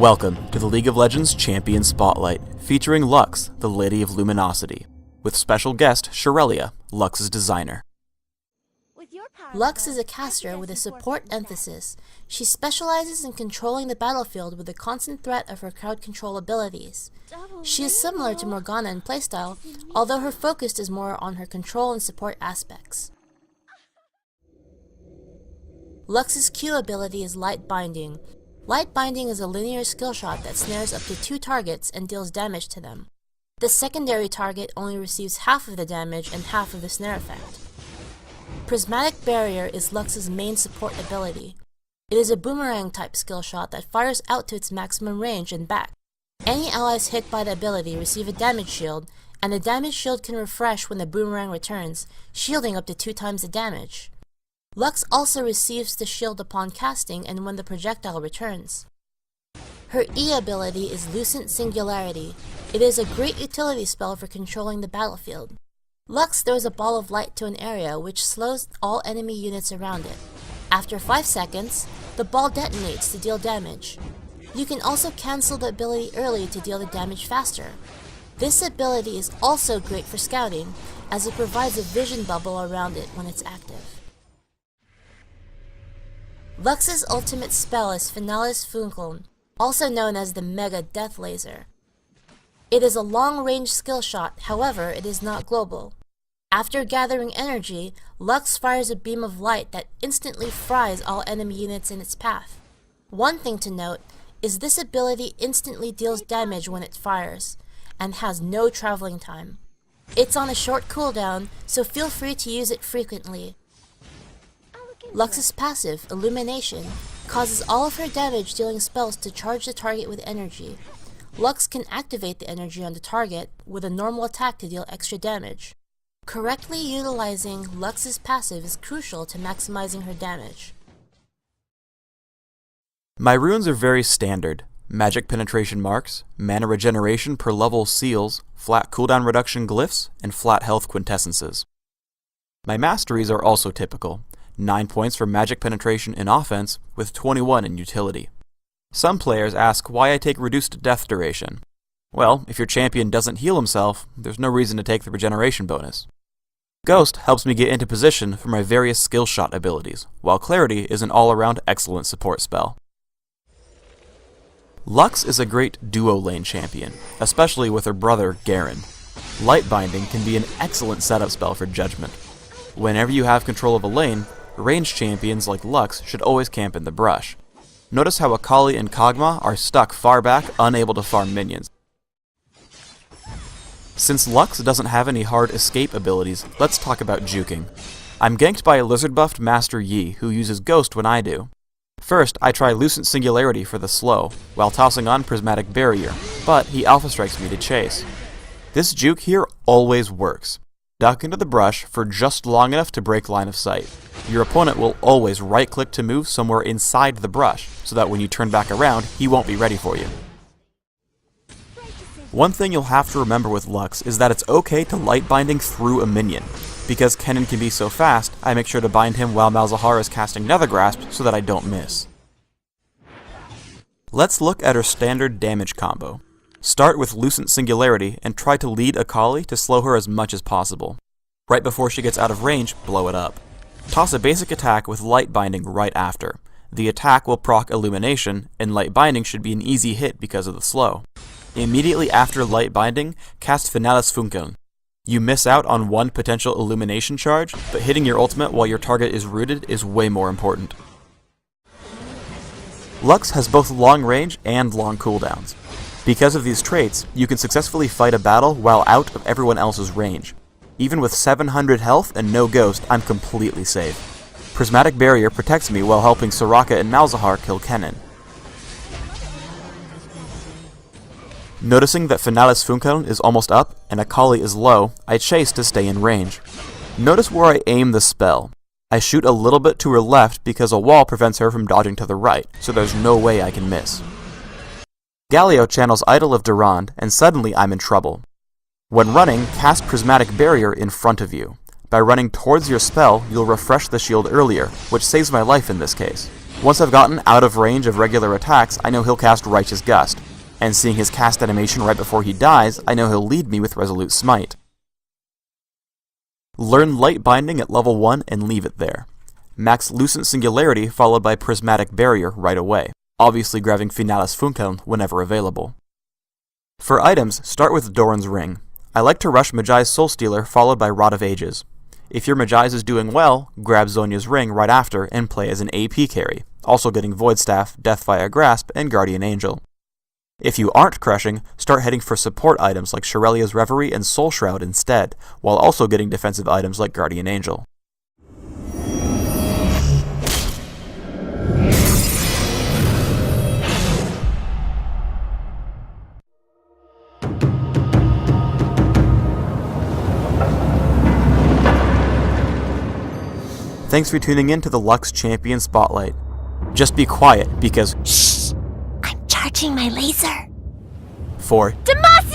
Welcome to the League of Legends Champion Spotlight, featuring Lux, the Lady of Luminosity, with special guest Sherelia, Lux's designer. Lux is a caster with a support emphasis. She specializes in controlling the battlefield with the constant threat of her crowd control abilities. She is similar to Morgana in playstyle, although her focus is more on her control and support aspects. Lux's Q ability is Light Binding. Light Binding is a linear skill shot that snares up to 2 targets and deals damage to them. The secondary target only receives half of the damage and half of the snare effect. Prismatic Barrier is Lux's main support ability. It is a boomerang type skill shot that fires out to its maximum range and back. Any allies hit by the ability receive a damage shield, and the damage shield can refresh when the boomerang returns, shielding up to 2 times the damage. Lux also receives the shield upon casting and when the projectile returns. Her E ability is Lucent Singularity. It is a great utility spell for controlling the battlefield. Lux throws a ball of light to an area which slows all enemy units around it. After 5 seconds, the ball detonates to deal damage. You can also cancel the ability early to deal the damage faster. This ability is also great for scouting, as it provides a vision bubble around it when it's active. Lux's ultimate spell is Finalis Funkeln, also known as the Mega Death Laser. It is a long-range skill shot, however, it is not global. After gathering energy, Lux fires a beam of light that instantly fries all enemy units in its path. One thing to note is this ability instantly deals damage when it fires, and has no traveling time. It's on a short cooldown, so feel free to use it frequently. Lux's passive, Illumination, causes all of her damage-dealing spells to charge the target with energy. Lux can activate the energy on the target with a normal attack to deal extra damage. Correctly utilizing Lux's passive is crucial to maximizing her damage. My runes are very standard: magic penetration marks, mana regeneration per level seals, flat cooldown reduction glyphs, and flat health quintessences. My masteries are also typical: 9 points for magic penetration in offense, with 21 in utility. Some players ask why I take reduced death duration. Well, if your champion doesn't heal himself, there's no reason to take the regeneration bonus. Ghost helps me get into position for my various skill shot abilities, while Clarity is an all-around excellent support spell. Lux is a great duo lane champion, especially with her brother Garen. Light Binding can be an excellent setup spell for Judgment. Whenever you have control of a lane, ranged champions like Lux should always camp in the brush. Notice how Akali and Kog'Maw are stuck far back, unable to farm minions. Since Lux doesn't have any hard escape abilities, let's talk about juking. I'm ganked by a lizard-buffed Master Yi, who uses Ghost when I do. First, I try Lucent Singularity for the slow, while tossing on Prismatic Barrier, but he alpha strikes me to chase. This juke here always works. Duck into the brush for just long enough to break line of sight. Your opponent will always right-click to move somewhere inside the brush, so that when you turn back around, he won't be ready for you. One thing you'll have to remember with Lux is that it's okay to light binding through a minion. Because Kennen can be so fast, I make sure to bind him while Malzahar is casting Nether Grasp so that I don't miss. Let's look at her standard damage combo. Start with Lucent Singularity and try to lead Akali to slow her as much as possible. Right before she gets out of range, blow it up. Toss a basic attack with Light Binding right after. The attack will proc Illumination, and Light Binding should be an easy hit because of the slow. Immediately after Light Binding, cast Finalis Funkeln. You miss out on one potential Illumination charge, but hitting your ultimate while your target is rooted is way more important. Lux has both long range and long cooldowns. Because of these traits, you can successfully fight a battle while out of everyone else's range. Even with 700 health and no Ghost, I'm completely safe. Prismatic Barrier protects me while helping Soraka and Malzahar kill Kennen. Noticing that Finalis Funkeln is almost up and Akali is low, I chase to stay in range. Notice where I aim the spell. I shoot a little bit to her left because a wall prevents her from dodging to the right, so there's no way I can miss. Galio channels Idol of Durand, and suddenly I'm in trouble. When running, cast Prismatic Barrier in front of you. By running towards your spell, you'll refresh the shield earlier, which saves my life in this case. Once I've gotten out of range of regular attacks, I know he'll cast Righteous Gust, and seeing his cast animation right before he dies, I know he'll lead me with Resolute Smite. Learn Light Binding at level 1 and leave it there. Max Lucent Singularity followed by Prismatic Barrier right away, obviously grabbing Finalis Funkeln whenever available. For items, start with Doran's Ring. I like to rush Mejai's Soulstealer followed by Rod of Ages. If your Mejai's is doing well, grab Zhonya's Ring right after and play as an AP carry, also getting Void Staff, Deathfire Grasp, and Guardian Angel. If you aren't crushing, start heading for support items like Shirelia's Reverie and Soul Shroud instead, while also getting defensive items like Guardian Angel. Thanks for tuning in to the Lux Champion Spotlight. Just be quiet because Shh! I'm charging my laser! for Demacia!